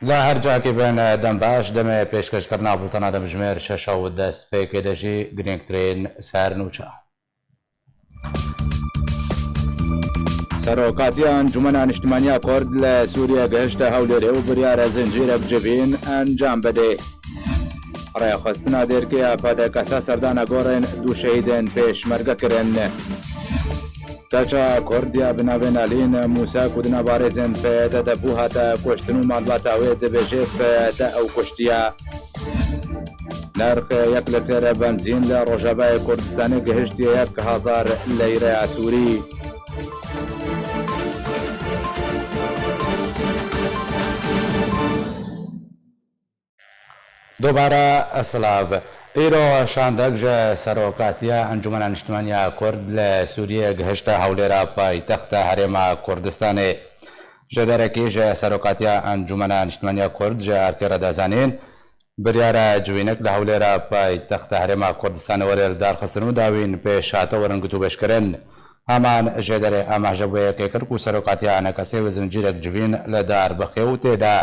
لا هرجع بين دەمباش دەمێ پێشکەشکردنا بڵتەنا دەمژمێر شەشە و دەست پێکێ دەژی گرنگترین سارنوچە. سەرۆکاتی ئەنجومەنە نیشتیمانیا کورد لە سووریا گەشتە هەولێرێ و بریارە زنجیرە بجبین ئەنجام بدێ. ڕێخستنا دێرکەیە پەدەکەسە سەردانە گۆڕێن دوو شەهیدên پێشمەرگەکردن. کەچە کوردیا بناوێنالین موسا کودنا بارێزên پێدە دەبوو هاتە کوشتن و ماڵباتە wê dibêje pêde ew kuştiye. نرخ 1 لتر بنزین لە ڕۆژاوای کوردستانی گەهشتیە 1000 لەیرە سووری. دووبارە ئەسلااو ئیرۆ شاندەگژە سەرۆکاتیە ئەنجومەنە نیشتیمانیا کورد لە سووریە گەهشتە هەولێرە پایتەختە هەرێما کوردستانê ji derekê ji serokatiya ئەنجومەنە نیشتیمانیا کورد ji erkêre dezanîn biryara civînek li hewlêra paytexta herêma Kurdistanê were li darxistin û dawîn pêş hate werin gotûbêjkirin. Heman ji derê em hejebûyekê kir ku serokatiya Enekesê bi zincîrek civîn li darbixê û têde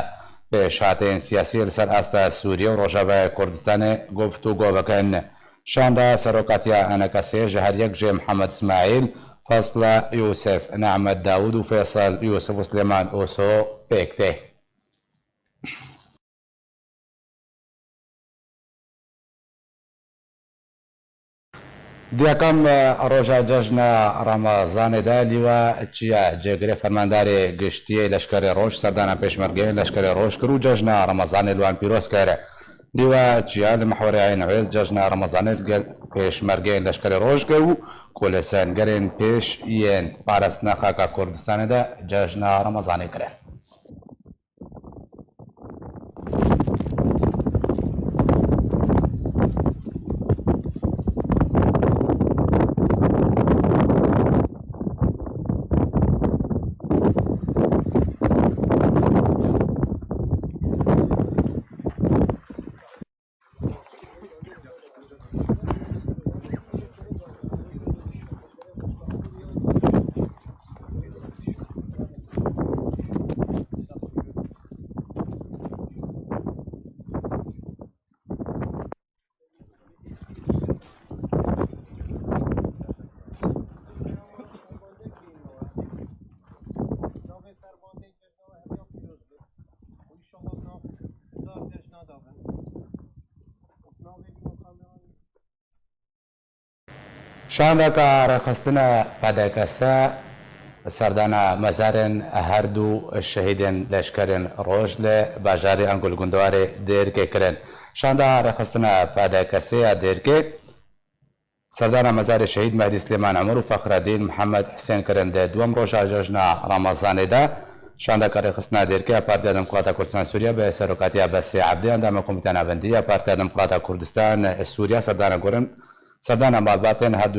pêşhatên siyasî li ser asta Sûriye û Rojavayê Kurdistanê guftûgo bikin. Şanda serokatiya Enekesê ji her yek jê Mihemed İsmaîl, Fasla Yûsef, Nehmed Dawûd û Fêsal Yûsef û Silêman Oso pêk tê. دیەکەم ڕۆژە جەژنە ڕەمەزانێدا لیوە چیە جێگرێ فەرماندارێ گشتیە لەشکرێ ڕۆژ سەردانە پێشمەرگێ لەشکرێ ڕۆژ کرد و جەژنە ڕەمەزانێ لوان پیرۆز کرد. لیوە چیە لە مەحوەرەیە نەوێز جەژنە ڕەمەزانێت پێشمەرگێ لەشکرێ ڕۆژ کرد و کۆلەسەنگەرێن پێش یەن پاراستنە خاکە کوردستانێدا جەژنە ڕەمەزانێ کرد. شاندەکە ڕێخستنە پەدەکەسە سەردانە مەزارên هەردوو شەهیدên لەشکرên ڕۆژ لە باژارê ئەنگول گوندوارê dêrkê kirin. Şanda rêxistina pêdekesê ya dêrkê serdana mezarê şehîd Mehdî Silêman Emer û Fexredîn Mihemed Husên kirin dê duwem roja cejna Remezanê de. Şandeka rêxistina dêrkê Partiya Demokrata Kurdistan Sûriya bi serokatiya Besê Ebdî endama Komîtena Bendî ya Partiya Demokrata Kurdistan Sûriya serdana gurin سردان مالباتên her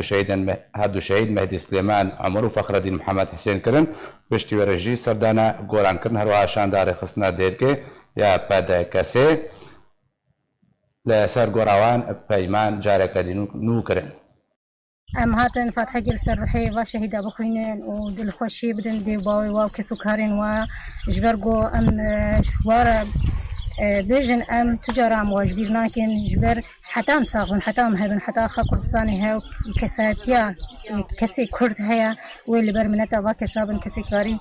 du şehîd Mehdî Silêman Emer û Fexredîn Mihemed Husên kirin piştî were jî serdana gorankirin herwiha şanda rêxistina dêrkê ya pêdekesê li ser gorawan peyman careke nû kirin. Em hatin Fatihegil ser ruhê va şehîda bixwînin û dilxweşî bidin dêwbawê wa kesûkarên wa ji ber got em şware bêjin em ticara em wa ji bîr nakin ji ber heta em saxbin heta em hebin heta xa Kurdistanê hew kesatiya kesê Kurd heye wê li ber mineta va kesa bin kesekîkarî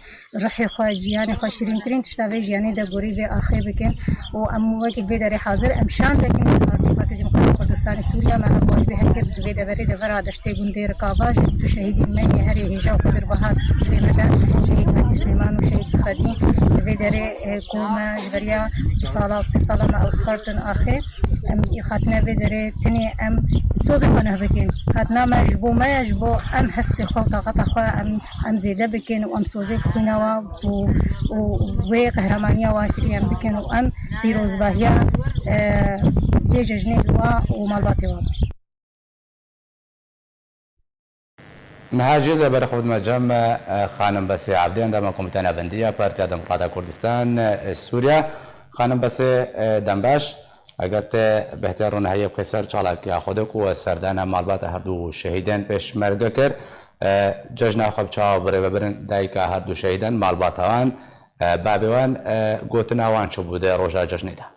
rihê xwe jiyanê xwe şirîntirîn tişta vê jiyanê de gorî vê axê bikin û em wekî vê derê hazir em şandekin Partiya Demokratîk Kurdistanê Sûriya me em bi herkê di vê deverê devera deştê gundê rikava ji du şehîdên me yê herê hêja xwe dirbihat divê me de şehîd Mehdî Silêman û şehîd Fexredîn di vê derê ku me ji beriya 2 sala û 3 sala me ew spartin axê em hatine vê derê tenê em sozê xwe neh bikin hatina me ji bo me ji bo em hestê xwe û taqeta xwe em zêde bikin û em sozê bixwînewa û wê qehremaniya wa kirî em bikin û em pîrozbahiya vê cejnê wa û malbatê wa نهاجز برخود مجمع خانم بسي عبدي عندما كوميتانا بندية بارتيا ديمقراطية كردستان سوريا خانم بسي دنباش اگر ته بهتر نهایی قیصر چالاک یا خودک و سردان مالبات هر دو شهیدان پیش مرگ کرد جشن خوب چاو بره ببرن دایکا هر دو شهیدان مالباتوان بابێوان گوتناوان چ بوو دێ ڕۆژە جەژنێدا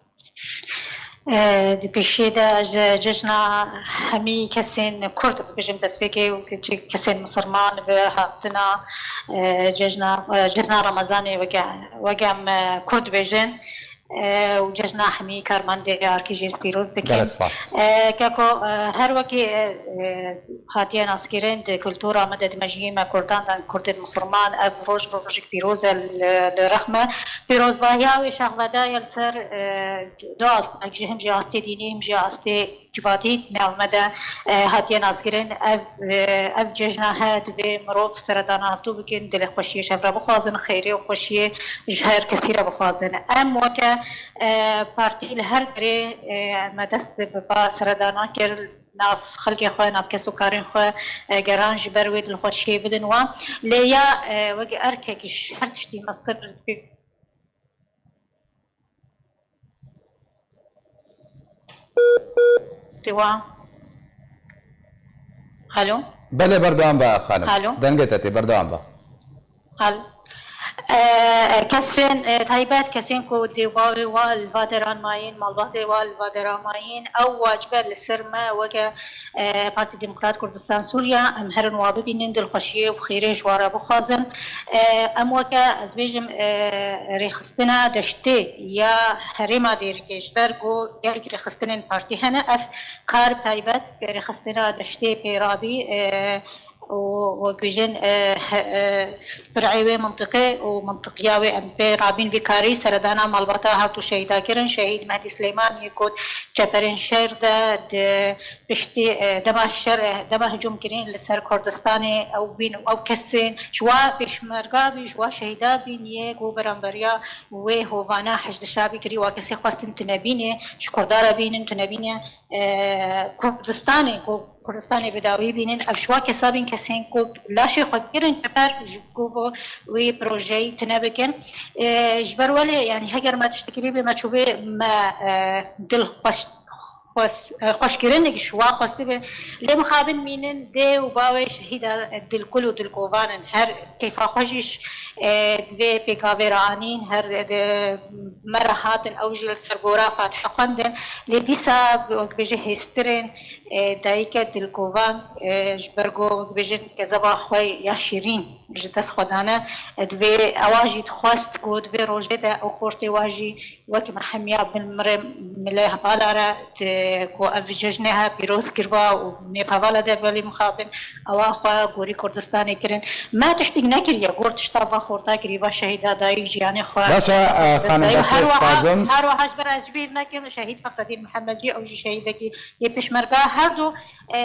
دی پیشیدا جشنا همی کسین کرد از بجم دستپیکی و کسین مسلمان به هاتنا جشنا رمضان وگم کرد بجن و جشنا همی کارمند آرکیجیس پیروز دکن که هر وقتی هاتیان اسکرین د کلتور آمده دمجیم کردان دان کرد مسلمان اب روز پیروز الرحمه پیروز بایا و شهودا یلسر داست اگه هم جاستی دینی هم جاستی جباتی نامده هاتیان اسکرین اب جشنا هات به مروف سردان تو بکن دل خوشی شفره بخوازن خیری و خوشی جهر کثیره بخوازن ام وکه پارتی لهر کری مدست با سردانا کرد ناف خلقی خواه ناف کسو کارین خواه گرانج بروید لخوشی بدن و لیا وگه ارککش هر تشتی مستر توا هلو بله بردوام با خانم هلو دنگتتی بردوام با هلو کسین تایبات کسین کو دیواری وال وادران ماین مالبات وال وادران ماین او واجبه لسر ما وجه پارتی دموکرات کردستان سوریا ام هرن وابه بینن دل خوشی و خیره جواره بخوازن ام وجه از بیجم ریخستنا دشته یا هرما دیر کش برگو گرگ ریخستنین پارتی هنه اف کار تایبات ریخستنا دشته پیرابی وكوجن فرعي منطقي ومنطقياوي ام بي رابين بكاري سردانا مالباتا هاتو شهيدا كرن شهيد مهدي سليمان يكون جبرين شهر دا بشتي دما الشر دما هجوم كرين لسر كردستاني او بين او كسين جوا بشمرقا بجوا شهيدا بين يكو برانبريا وهوفانا حشد شعبي كري وكسي خواستن تنبيني شكردارا بينن تنبيني کردستانی بداوی بینن افشوا کسابین کسین کو لاشی خود گرن پر جوکو و پروژه تنبکن جبر ولی یعنی هگر ما تشتکلی به ما چوبه ما دل خوش کردن شوا خواسته به لیم خابن مینن ده و باوی شهید دل کلو دل کوانن هر کیف خوشش دوی پیکاورانین هر مرحات اوجل سرگورا فتح قندن لدیسا بجه هسترن دایک دل کوان جبرگو بجه کذبا خوی یا شیرین جدس خدانه دوی اواجی خواست کو دوی روزه ده او خورتی واجی وقت محمیا بالمر مله بالاره کو افججنها پیروز کروا و نفاواله ده ولی مخابن اوا خو گوری کردستانی کرن ما تشتیگ نکریا گور تشتا خورتا کری با شهید دایی جیان خو باشه خانم بسازم هر واحد بر ازبیر نکن شهید فخرالدین محمدی او شهید کی یه پشمرگا هر دو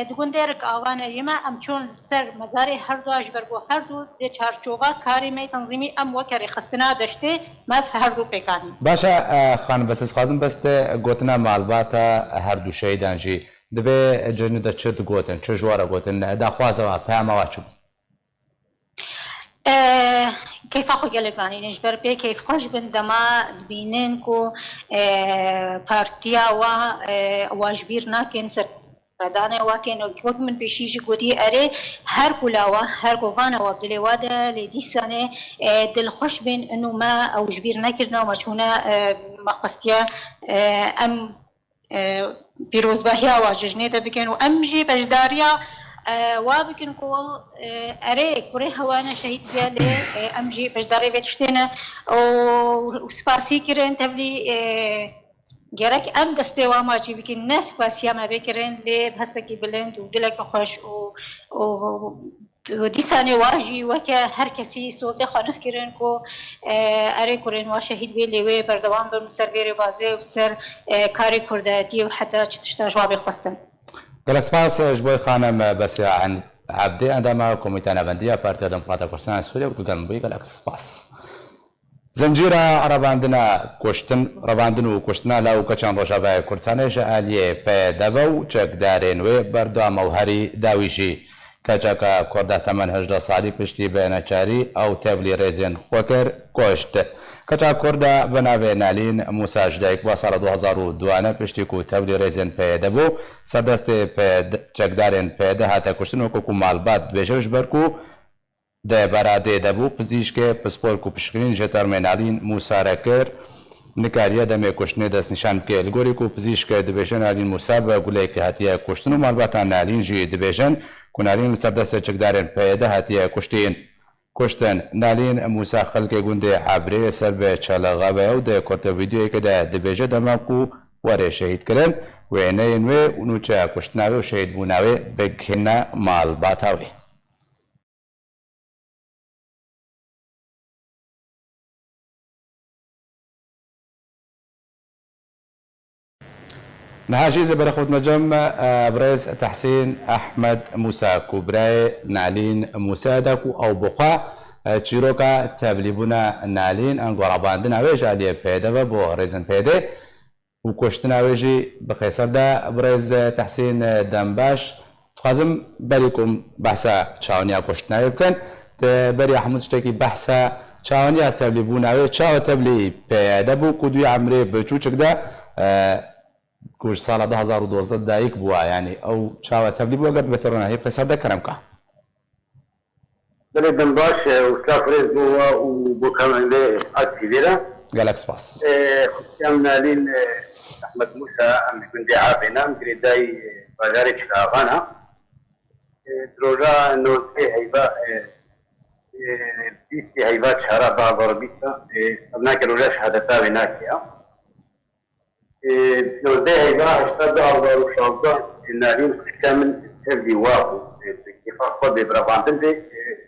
دگون درک آوانه یما ام چون سر مزاری هر دو اجبرگو هر دو ده چارچوبا کاری می تنظیمی ام وکری خستنا داشته ما هر دو پیکانی باشه خانم بسازم بس گوتنا معلومات هر دو شهیدان جی دوی جن ده چت گوتن چه جواره گوتن ده خوازه پیام واچو كيف أخو جلقاني نجبر بيه كيف خوش بندما دبينين كو بارتيا واجبير ناكن سر ردانه واكن وقت من بيشيج قدي أري هر كلاوا هر قوانا وابدلي وادا لديسانه دل خوش بين إنه ما أو جبير ناكرنا وما شونا مخستيا أم بيروز باهيا واججني ده بكن وأم جي بجداريا وابكن كو أري كوري هوانا شهيد بيالي أمجي بجداري بيتشتنا وسباسي كرين تبلي جرك أم دستي وما جي بكن ناس باسيا ما بكرين لي بهستكي بلند ودلك خوش ودي سنة واجي وكا هر كسي سوزي خانه كرين كو أري كورين وشهيد بيالي وي بردوان بمسرغيري بازي وسر كاري كرداتي وحتى تشتا جوابي خواستن گەلک سپاس ji بۆی خانم بەسیعەن عەبدێ ئەندامە کۆمیتە نەڤەندیە پارتیا دموکراتە کوردستانی سووریا و گەلم بووی گەلک سپاس زنجیرە ڕەباندن و کوشتنا لەو کەچەند ڕۆژاوای کوردستانیش ئالیێ پێدەبە و چەکدارێن وێ بەردەوامە و هەری داویژی کەچەکە کوردە تەمەن 18 ساڵی پشتی بە نەچاری ئەو تێبلی ڕێزێن خۆکرد کۆشت کەچا کوردە بەناوێ نالین موسا ژدایک بۆ ساڵە 2002 پشتی و تەبلی ڕێزێن پێدەبوو سەردەستی چەکدارێن پێدە هاتە کوشتن و کۆکو ماڵبات دوێژەش بەرک و دەبارادێ دەبوو پزیشکێ پسپۆرک و پشکنین ژێتەرمێنالین موسارە کرد نکاریە دەمێ کوشتنێ دەستنیشان بکە لەگۆری و پزیشکە دەبێژن نالین موسا بە گولەیەکی هاتیە کوشتن و ماڵباتان نالین ژی دەبێژن کونالین لەسەر دەستە چەکدارێن پەیەدە هاتیە کوشتین کوشتن نالین موسا خەڵکێ گوندێ عابرێ سەر بێ چەلەغاوێ و دە کۆرتە ڤیدیۆیەکەدا دەبێژە دەماک و وەرێ شەهیدکردن وێنەی نوێ و نوچە کوشتناوێ و شەهید بووناوێ بگهێنە ماڵباتاوێ نهاجي زبر خود نجم برئيس تحسين احمد موسى كوبراي نالين مساعدك او بقى تشيروكا تبليبونا نالين ان غرباندنا ويج عليه بيدا بو ريزن بيدا وكشتنا ويجي بخيسر دا برئيس تحسين دمباش تخازم بالكم بحثا تشاونيا كشتنا يمكن بري احمد شتكي بحثا تشاونيا تبليبونا ويج تشاو تبلي بيدا بو كدوي عمري بچوچك دا كوش سال 2012 دايك بوا يعني او شاوة تبليب وقت بترنا هي قصة ده كرمكا بلي دنباش وسافرز بوا وبكم عندي اكتيفيرا قالك سباس كان نالين احمد موسى ام كنت عابنا مدري داي بازاري شغانا دروجا نوتي هيبا بيستي هيبا شهرا بابا بيسا ابناك روجا شهادتا بناكيا نوتي هيبا اشتد على وشاوزا نالين كامل تبدي واقو كيف اخذ برافاندن دي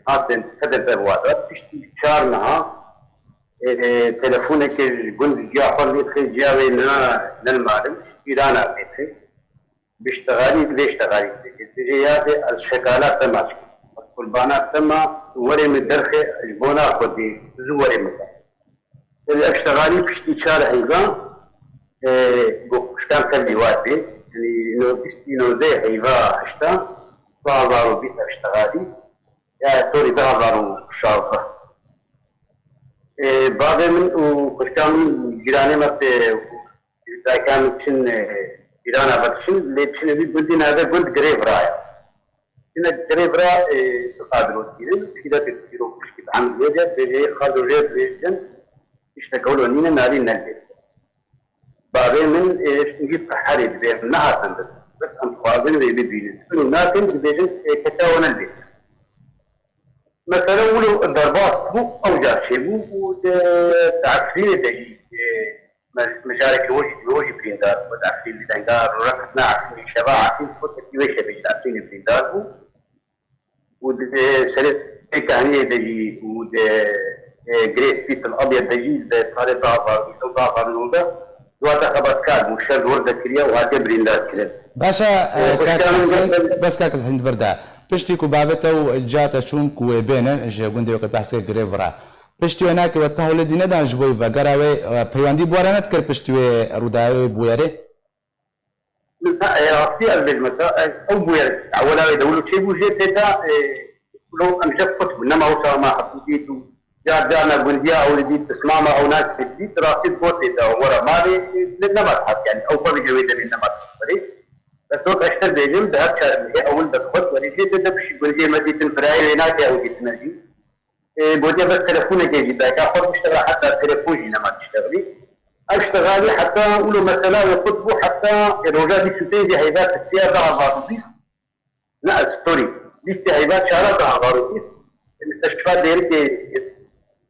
هاتن كدر بوادات تشتي شارنها تلفونك قلت جعفر يدخل جاوي للمعلم إيرانا بيتي بيشتغالي بيشتغالي الاتجاهات الشكالات تماشي القربانات تما وري من الدرخة البونا قدي زوري مكان الاشتغالي بيشتي شار هيغان بوشتان كالليوات بي يعني نو بيشتي نو زي هيغا اشتان بعضارو بيتا اشتغالي يا توري بعضارو شارفة بعد من وكشكام جيراني مت إذا كان شن إيران أبدشن ليشن بي بدين هذا قلت قريب رايا إن قريب را تقادروا كيرن كذا تكيروا كش كده عم بيجا بيجي خالو جيت بيجن يشتكوا لنا ناري نلبي بعد من نجيب حري بين نهار تندس بس أم خوازن بيبين إنه ناكن بيجن كتاونا البيت مثلا ولو الضربات مو اوجع شيء مو تعفير دقيق مشارك الوجه بريندار وتعفير لدنجار وركضنا عفير شباب عفير فترة كيويشة بيجي تعفير بريندار هو سلسة كهنية دقيق ود جريت بيت الأبيض دقيق صار ضعفر ضعفر نودا دواتا خبط كاد مشهد وردة كريا وهاتي بريندار كريا باشا بس كاكس هند فردا پشتی کو بابته و جاتا چون کو بینن جه گوندی وقت بحث گریورا پشتی هناك و تهول دینه دانش بوی و گراوی پیوندی بورانت کر پشتی رودای بویره لا في البزمة أو بوير أولا يدولوا شيء بوجه تدا لو أنجبت إنما هو ما حبيتوا جانا بنديا أو لدي تسمع أو ناس بدي تراسي بوت تدا ورا مالي لنا ما تحط يعني أو بقى جوي ده لنا ما تحط بس هو أشتر بيجم ده أشتر هي أول دخلت وريجي تدا بشي بنديا ما دي تنفراي هناك أو دي تنجي بودي بس تلفونك يجي ده كأخذ مشتغل حتى تلفوني إنما تشتغلي اشتغالي حتى اقول مثلا يقطبوا حتى الرجال دي ستيجي هيبات السياسه على الغارضيس لا ستوري دي هيبات شارات على الغارضيس المستشفيات ديرتي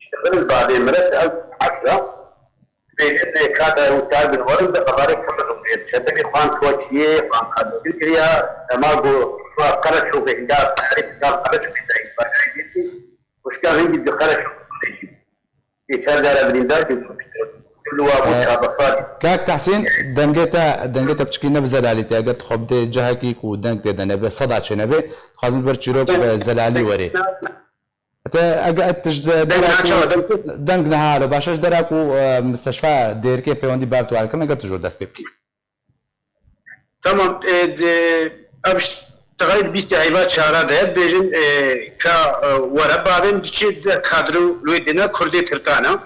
اشتغلت بعد مرات 10 بيجي كذا وتعب من ورد قبارك كله شدني خوان كوتشيه خوان خدو الكريا تماغو قرش شو بينجا قرش بيتاي مشكله عندي بقرش في شارع بليندات كاك تحسين دنجتا بتشكي نبذ زلالي تاجت خب دي جهكي كو دنجتا دنبه صدع شنبه خازم برشيروك زلالي وري حتى اجت دنج نهار باشاش دراكو مستشفى ديركي بيوندي بابتو على كما قلت جور داس بيبكي تمام ابش تغير بيست عيبات شارع ده بيجن كا ورا بعدين تشد كادرو لويدنا كردي تركانا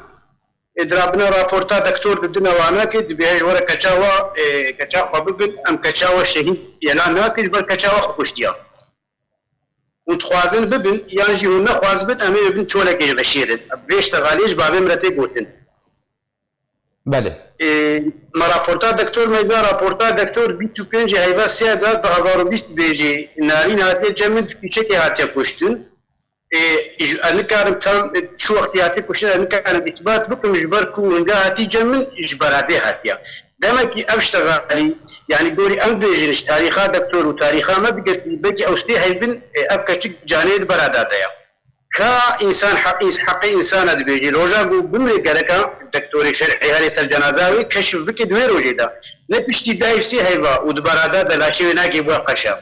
إدرابنا رابورتا دكتور بدنا وانا كد بيهج ورا كچاوا ببن ام كچاوا شهيد يلا ناكد بر كچاوا خوشتيا متخوازن ببن یان جی هون نخواز بن امی ببن چولا گیج بشیرن بیش تغالیج بابی مرتی گوتن بله ما راپورتا دکتور میگه راپورتا دکتور 25 هیوا 3 2020 بیجی نارین هاتی جمعیت پیچه که هاتی کشتن انکارم تام شو اختیاتی کشتن انکارم اثبات بکنم جبر کونگا هاتی جمعیت جبراده هاتیا دمکی اشتغالی يعني دوري ام بيجنش تاريخا دكتور وتاريخا ما بقت بقي اوستي هيبن ابكا جانيد براداتيا كا انسان حقي انسان اد بيجي روجا بمي غركا دكتور شرعي هاري سر جنازاوي كشف بك دوي روجيدا نبشتي دايفسي هيبا ودبرادا دلاشي ناكي بوا قشا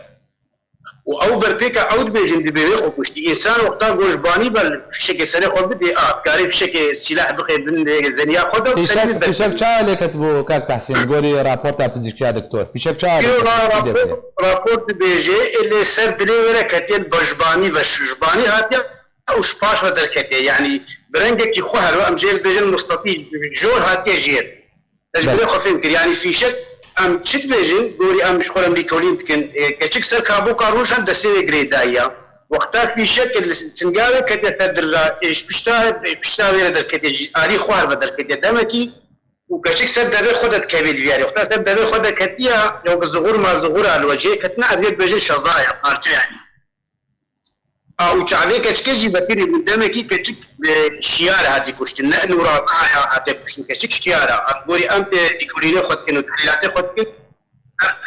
او برتيكا عود بيجن دي بيخ وكشتي انسان وقتا غوشباني بل فشكي سنه خو بدي كاري فشكي سلاح بقي بن زنيا خدا فيشك شالي كتبو كاك تحسين قولي رابورتا بزيكشا دكتور فيشك شالي رابورت بيجي اللي سر دلي ولا كتين بجباني وشجباني هاتيا او شباش ودركتي يعني برنجك يخوها لو ام جيل بيجن مستطيل جور هاتيا جير تجبري خفين يعني في شك ام تشت بيجن دوري ام مش خولم ليكولين كن كتشك سر كابو كاروش عند سيري جريدايا وقتها في شك السنغاوي كتتدر ايش بشتا وير دركتي اري خوار بدركتي دمكي وكشك سر دبي خدت كبيد فياري وقتها سر دبي خدت كتيا لو بزغور ما زغور على الوجه كتنا ابيت بيجن شظايا قارتي يعني او چاوی کچکی بکری دمکی کچک شیار هاتی کشتن نه نورا هاتی کشتن کچک شیارا گوری ام دیکورینه خود کنو تحلیلات خود کن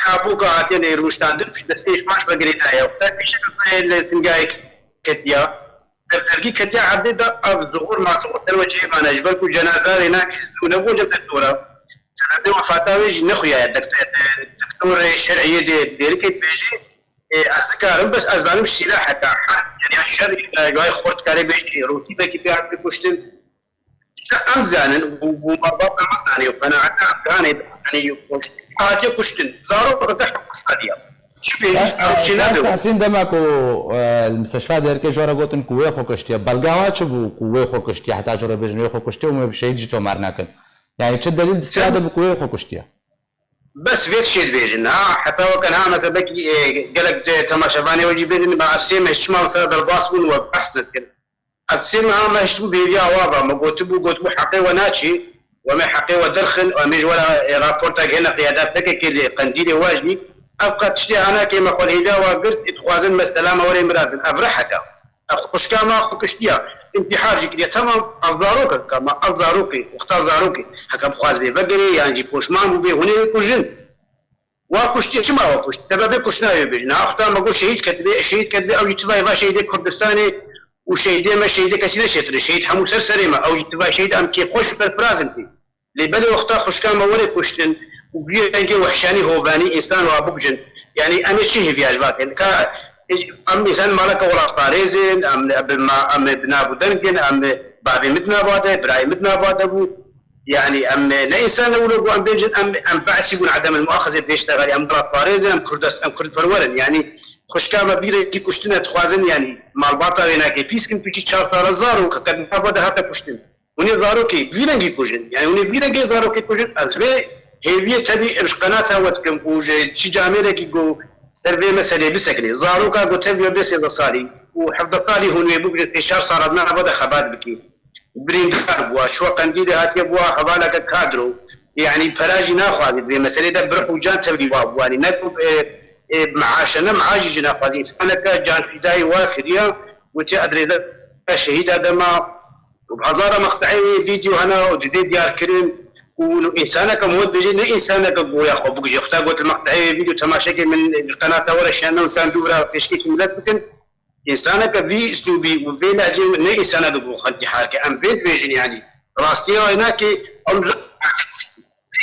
کابو کا هاتی نه روشتاندر پیش دستیش ماش بگریده ہے وقتا پیش کفای سنگای کتیا ترکی کتیا عبده دا اب ظهور معصوم تلوجه ما نجبر کو جنازه لینا ونبو جب دکتورا سنده وفاتاویج نخویا دکتور شرعیه دیرکت بیجی أذكرهم بس أزالم السلاح حتى يعني الشر جاي خورت كاري بيجي روتي بكي بيعرف بكشتن أم زانن ومربوط مثاني وأنا عنا يعني يكوش حاجة كشتن زارو رتاح قصديا تحسين دمك المستشفى دير كي جورا قوتن كوي خو كشتي بلغاوا تشبو كوي خو كشتي حتى جورا بيجني خو كشتي وما بشي جيتو مارناكن يعني تش دليل استعاده بكوي خو كشتي بس فيت شيء بيجن حتى وكان ها مثلا بكي قالك تماشفاني وجيبين مع السيم اشتمال في هذا الباسبون وبحثت كده السيم ها ما اشتموا بيريا وابا ما قلتبو حقي وناتشي وما حقي ودرخن وميج ولا رابورتك هنا قيادات لك اللي قنديلي واجني ابقى تشتي انا كما قال هيدا وقلت اتخوازن مستلامه ولا مراد افرحك اخش كما اخشتيا انت حاجك يا تمام افزاروك كما افزاروك واختزاروك حكم خواز بي بقري يعني بوشمان بي هنا كوجن واكشتي شما واكشت تبع كشنا يبينا اختار ما شهيد كتبي او يتبع شهيد كردستاني وشهيد ما شهيد كسيده شتر شهيد حمو سرسريما او يتبع شهيد ام كي خوش بالبرازنتي اللي بدي وقتها خش كان ولا كشتن وبيجي وحشاني هوباني انسان وابوجن يعني انا شيء في اجبات يعني ام انسان مالك ولا طاريزن ام ابن ابو دنجن ام بابي متنا باده ابراهيم متنا باده يعني ام لا انسان ولا ام بيجن ام بعث يقول عدم المؤاخذه بيشتغل ام طاريزن ام كردس ام كرد فرورن يعني خوش كما بيره كي كشتنا تخوازن يعني مال باطا هنا كي بيسكن بيجي 4000 وكد باده حتى كشتن وني زارو كي بيرنجي كوجن يعني وني بيرنجي زارو كي كوجن ازبي هي تبي ايش قناتها وتكم وجه شي جامره كي جو تربيه مساله بسكني زاروكا قلت له بس يا صاري وحفظ طالي هون يبقى انتشار صار لنا بدا خبات بكي برين وشو قنديل هاتي ابوا حوالك كادرو يعني فراجي ناخذ بمساله ده بروح وجان تبلي وابواني نكتب معاشنا معاجي جنا قال انسانك جان فداي واخريا وتي ادري ده شهيد هذا ما وبهزاره مقطعي فيديو هنا ودي ديار كريم وانسانك مود بيجي انسانك ابويا خو بوجي اختار قلت المقطعي فيديو تماشاكي من القناه ورا شانه وكان دورا فيشكيك ملتكن انسانك في اسلوبي وبين اجي من انسانك ابو خدي حالك ام بيت بيجي يعني راسي هناك ام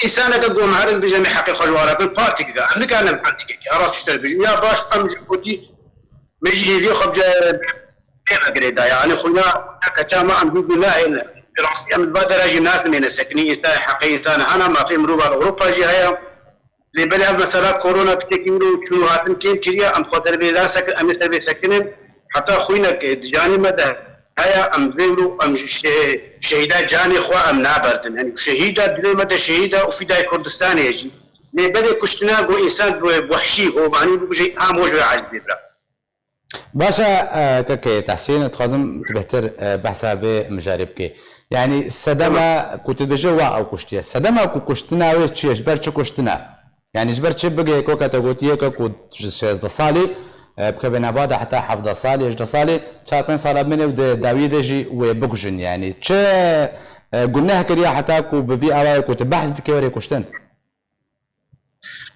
انسانك ابو معرض بجميع حق خجواره بالبارتي كذا عندك انا بارتي راس اشتري بيجي يا باش ام جبوتي مجي في خبجه بينا يعني خويا كتاما ام بالله راسي ام بدرجه ناس من السكني انسان حقيقي انسان انا ما في مروبه اوروبا جي هيا اللي بلا مثلا كورونا بتكيلو شنو هاتن كيم كريا ام خاطر بلا سكن ام سبي سكنن حتى خوينا جاني مدى هيا ام بيقولوا ام شهيدات جاني خو ام نابردن يعني شهيده دلي مدى شهيده وفي داي كردستان يجي اللي بدا كشتنا انسان وحشي هو معني بيجي ام وجه عجب باشا كاكي تحسين تخازم تبهتر بحثها بمجاربك يعني السدمة كنت بجوا أو كشتيا السدمة كشتنا ويش جبر شو كشتنا يعني جبر شو بقى كوكا تقولتيه كوكو شيء صالي بكبنا بعد حتى حفظ صالي إيش صالي شاربين صار مني وداويد يجي وبكجن يعني شو قلناها كريا حتى كو بفي أواي كنت بحث دكوري كشتن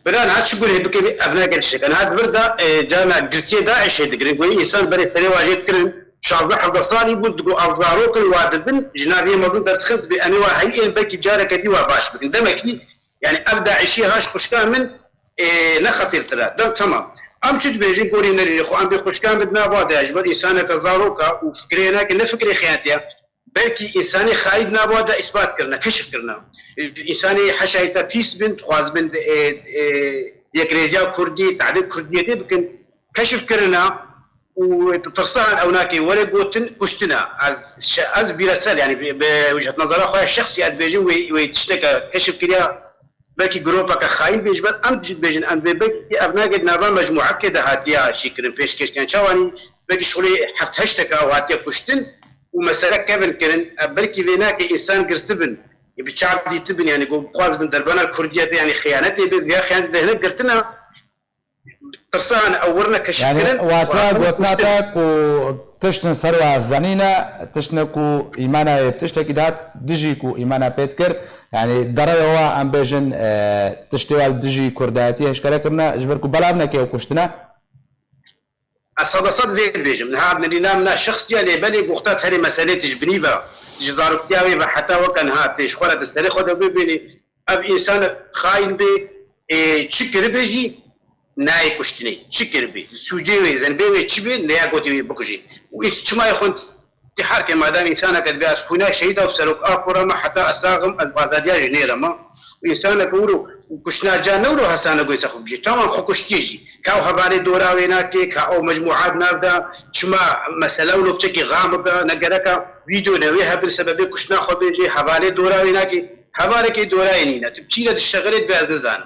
بلان هاد شغل هي بكي ابناء الشيء انا هاد بردا جامع قرتي داعش هيدغري وي انسان بري ثري واجد كرن شعب حفظ صالي بدو افزاروك الوادبن جنابيه موجود درتخذ بانواع هي بكي جارك دي وباش دمكني يعني ابدا عشي هاش خوشكان من لا خطير ترى دم تمام ام شد بيجي قولي نري خو ام بخوشكان بدنا بعد اجبر انسانك زاروكا وفكرينا كنا فكري خيانتيا بلكي انساني خايد نابودا اثبات کرنا كشف کرنا انساني حشايتا بيس بنت خواز بنت يكريجا كردي تعديل كرديتي بكن كشف کرنا وتصحن او ناكي ولا قوتن كشتنا از بيرسل يعني بوجهه نظر اخويا الشخصي بيجي ويتشتكى كشف كريا بلكي جروبك خاين بيجبر ام بيجن ام بلكي ابناء قد نابا مجموعه كده هاتيا شكرن بيش كيش كان شواني بلكي شغلي حفت هشتكى وهاتيا كشتن ومسألة كابن كرن بركي بيناك إنسان قرتبن بتشعب دي تبن يعني قوقاز من دربنا الكردية يعني خيانتي بيا خيانة دهنا قرتنا ترسان أورنا كشكرن يعني واتناتك وتشتن سروع الزنينة تشتنكو إيمانا بتشتكي دات ديجيكو إيمانا بيتكر يعني دري هو أم بيجن تشتوال ديجي كرداتي هشكرا كرنا جبركو بلابنا كيو كشتنا الصدى في البيجم من هذا اللي من الشخص اللي بالي وقتها هذه مسألة تجبنيبة جزار كتاوي حتى وكان هات شخورة تستري خذ بيني أب إنسان خاين بي شكر بيجي ناي كشتني شكر بي سوجي زين بي تشبي نيا قوتي بكجي وإيش ما يخون تحرك ما دام إنسان كذا هناك شهيد أو سلوك آخر ما حتى أستاغم البعضية جنيرة ما وإنسان كورو كشنا جانورو حسنا قوي سخب جي تمام خو كشتيجي كاو هبالي دورا ويناكي كاو مجموعات نافدا شما مسألة ولو بتشكي غامضة نقرأك فيديو نويها بالسبب كشنا خو بيجي هبالي دورا ويناكي هبالي كي دورا ينينا تبتشي للشغلات بأز نزان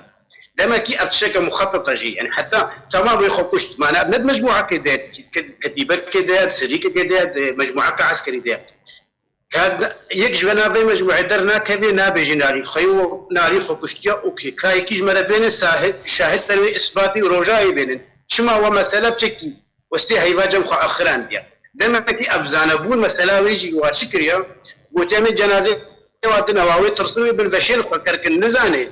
دما كي أبتشكى مخططة جي يعني حتى تمام يخو كشت معنا بند مجموعة كده كتيبة كده سريكة كده مجموعة عسكري ده كان يجب أن هذا مجموعة درنا كذي نابج ناري خيو ناري خكشتيا أوكي كاي كيجمر بين شاهد تروي إثباتي ورجائي بينن شما هو مسألة بشكل وستي هيواجه مؤخرا ديا دائما كي أبزان بون مسألة ويجي واشكريا وتعمل جنازة وادنا واوي ترسوي بالبشير فكر كنزاني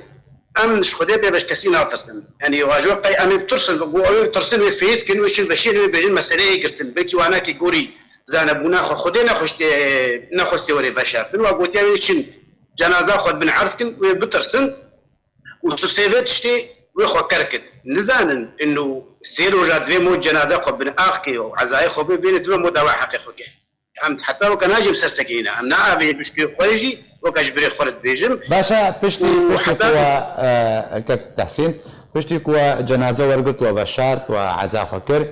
أم خدي بيش كسينا ترسل يعني واجو قاي أم بترسل واوي ترسل فيت كن وش البشير بيجي مسألة قرتن بكي وانا كي قوري زانبونا خدينا نخشت وري بشر بنوا قوتي شن جنازة خد بن عرفكن وبترسن وتصيبت شتي ويخو كركن نزانن إنه سيرو جاد في مو جنازة خد بن آخكي وعزاي خد بين دول مدوا حقي خوكي أم حتى وكان هاجم سرسكينة أم نعابي بشكي خارجي وكجبري خرد بيجم باشا بشتي كوا كتحسين بشتي كوا جنازة ورقت وبشارت وعزاي خكر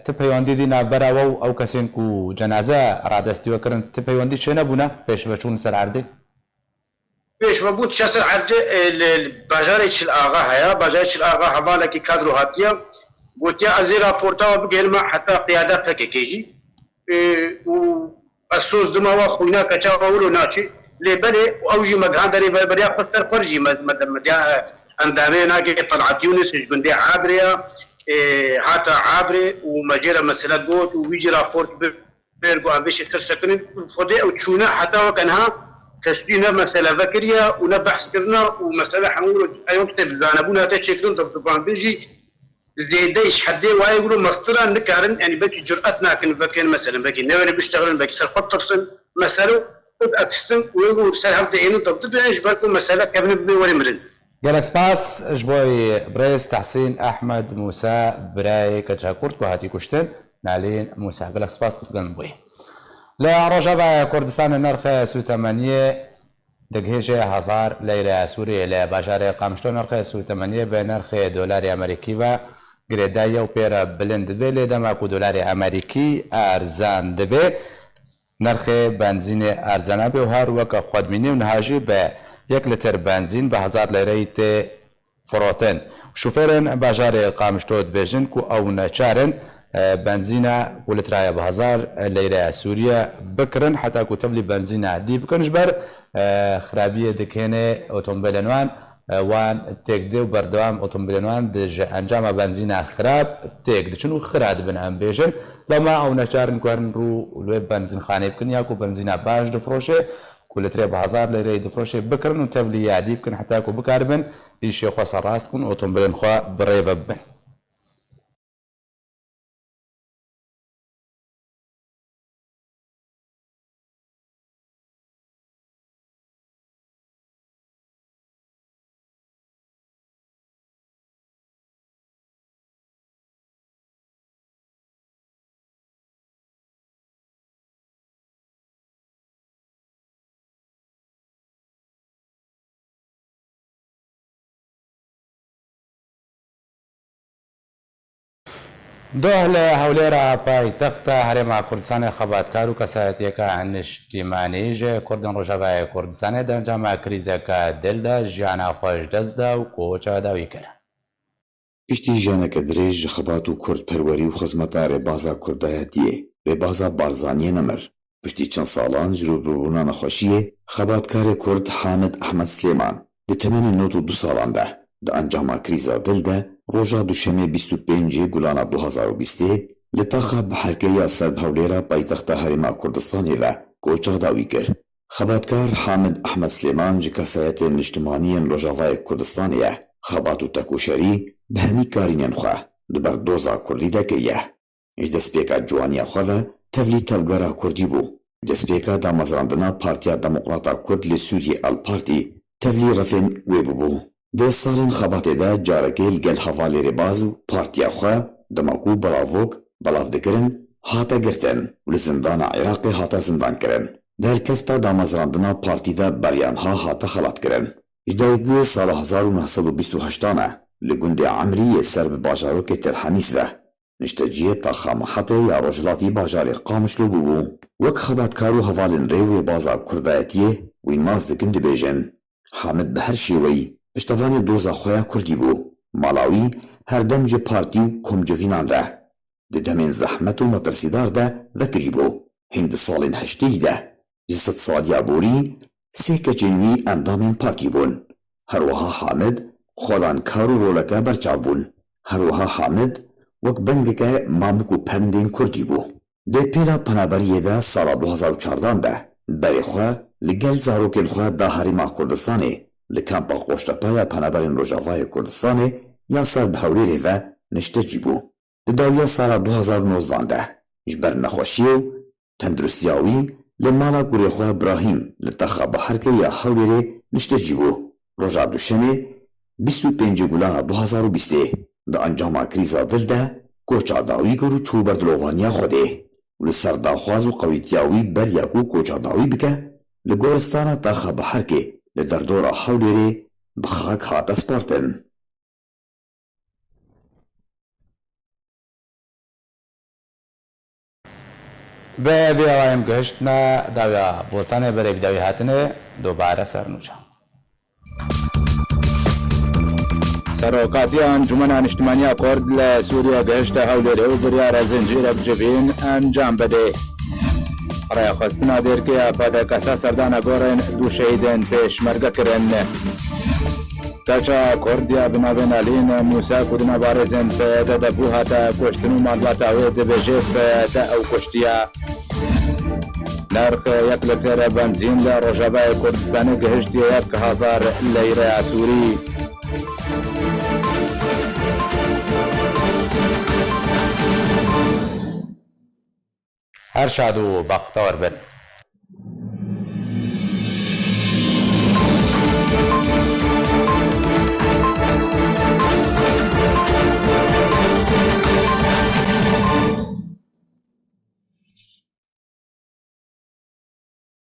تپەیوەندی دینا بەراوە ئەو کەسێن و جەنازە ڕادەستیوەکردن تپەیوەندی چێ نەبوونە پێشبەچوون سەر عەردێ پێشبەبوو چەسەر عەردێ باژارێکی ئاغا هەیە باژارێکی ئاغا هەواڵێکی کادر و هاتیە گوتیا ئەزێ راپۆرتاوە بگەێنمە حتا قیادە پەکێکێژی و ئەسۆز دمەوە خوینا کەچاوەور و ناچێ لێبەرێ ئەوژی مەگان دەرێ بەربەریا خۆتەر پەرژی مەدەمەدیا ئەندامێ ناگێ طلعت یونس گوندێ عابرەیە حتى عابري ومجرى مسألة قوت ويجي رابورت بيرجو عم بيش ترسكن خدي أو تشونا حتى وكانها كسبينا مسألة ذكرية ونبحث كرنا ومسألة حنقول أيوم كتب زانبونا تشكلون طبعا بيجي زيدايش حدي ويقولوا مسطرة نكارن يعني بكي جرأتنا كن بكين مثلا بكي نوري بيشتغلون بكي سرقط ترسل مسألة أتحسن ويقولوا استهلت عينه طب إيش بالكم مسألة كابن بنوري مرن جالك سباس جبوي بريس تحسين أحمد موسى براي كتشاكورت وهاتي كشتن نالين موسى جالك سباس كتقن بوي لا رجب كردستان نرخ سو 8 دقهجة هزار ليلة سوريا لباجار قامشتو نرخ سو 8 بنرخ دولار أمريكي و جريدايا وبيرا بلند بيلي دماكو دولار أمريكي أرزان دبي نرخ بنزين أرزانا بي وهار وكا خودميني ونهاجي ب 1 لتر بنزين ب 1000 ليرة فروتن شوفيرن باجار قامشتو دبيجن كو او نچارن بنزينة ولترايا بهزار ليرة سوريا بكرن حتى كتب لي بنزينة دي بكن جبر خرابية دكينة أوتومبيلنوان وان تيك و بردوام أوتومبيلنوان دج أنجام بنزينة خراب تيك شنو خراد بن أمبيشن لما أو نشار نكورن رو الويب بنزين خانة بكن ياكو بنزينة باش دفروشة كل تري بهزار ليرة دفروشة بكرن وتبلي يعدي بكن حتى كو بكاربن يشي خوا سراست كن أوتومبيلن خوا بريفة بن دوه هوليرا باي تختا هرما كردستان خباتكار و كساتيكا عن اجتماعي جه كردن رجاء كردستان در جامعه كريزكا دلدا جانا خوش دزدا و کوچا داوی کرد. پشتی جانک درێژ خەبات و کورد پەروەری و خزمەتە ڕێبازا کوردایەتیە ڕێبازا بارزانیە نەمر پشتی چەند ساڵان ژووربووبوونا نەخۆشیە خەباتکارێ کورد حامد ئەحمەد سلێمان لە تەمەنی 92 ساڵاندا لە ئەنجاما کریزا دڵدا ڕۆژا دووشەمێ 25 گولانە 2020 لە تاخا بەحەرکەیە سەرب هەولێرە پایتەختە هەرێما کوردستانیدا کۆچە داوی کرد. خەباتکار حامد ئەحمەد سلێمان ji kesayetên niştimaniyên Rojavayê Kurdistanê ye xebat û tekûşerî bi hemî karînên xwe li ber doza Kurdî de kiriye. Ji destpêka ciwaniya xwe ve tevlî tevgera Kurdî bû. Destpêka damezrandina Partiya Demokrata Kurd li Sûriyê Alpartî tevlî refên wê bibû. Dê salên xebatê de carekê li gel hevalê rêbaz û partiya xwe demak û belavok belav dikirin hate girtin û li zindana Iraqê hate zindankirin. Derkefta damezrandina partî de beryanha hate xelatkirin. Ji dayîkbûyê sala 1928 ne li gundê Emriyê ser bi bajarokê Tel-Hemis ve nişteciyê taxa Mehetê ya Rojhilatî bajarê Qamişlo bûbû. Wek xebatkar û hevalên rêw rêbaza Kurdayetiyê wî maz dikin dibêjin. Hamid bi her şêweyî piştevanê doza xwe ya Kurdî bû. Malawî herdem ji partî û komcivînan re di demên zehmet û metirsîdar de vekirî bû. Hîn di salên heştê de ji sed saliya borî sê keçên wî endamên partî bûn. Herwiha Hamid xwedaankar û roleke berçav bûn. Herwiha Hamid wek bengeke mamik û perndên Kurdî bû. Dê pêra penaberiyê de sala 2014 de berê xwe li gel zarokên xwe da Herêma Kurdistanê li kampa Qoştepaya penaberên Rojavayê Kurdistanê ya ser bi Hewlêrê ve niştecî bû. Di dawiya sala 2019 de ji ber nexweşiyê û tendirustiya wî li mala gurê xwe Ibrahîm li texa Biherkê ya Hewlêrê niştecî bû. Roja duşemê 25 gulana 2020 di encama krîza dil de koça dawî kir û çû ber dilovaniya Xwedê û li ser daxwaz û qewîtiya wî berya ku koça dawî bike li goristana texa Biherkê li derdora Hewlêrê bi xak hate spartin. به بیایم گشتنا داویا بولتانه برای بداوی هاتنه دوباره سرنوچه سروکاتی انجمن اجتماعی کرد لسوریا گشت هولێرێ و بریار زنجیره بجبین انجام بده رای خواستنا دیر که پادکاسا سردانه گورن دو شهیدن پیشمرگه کرن کچا کردیا بنابین آلین موسا کدنا بارزن پیدا دبو هاتا کشتنو مادلاتا وی دبیجه پیدا او کشتیا نرخ یک لیتر بنزین لروجاوای کردستان گهشتی 1000 لیره سوری هر شاد و بختور بن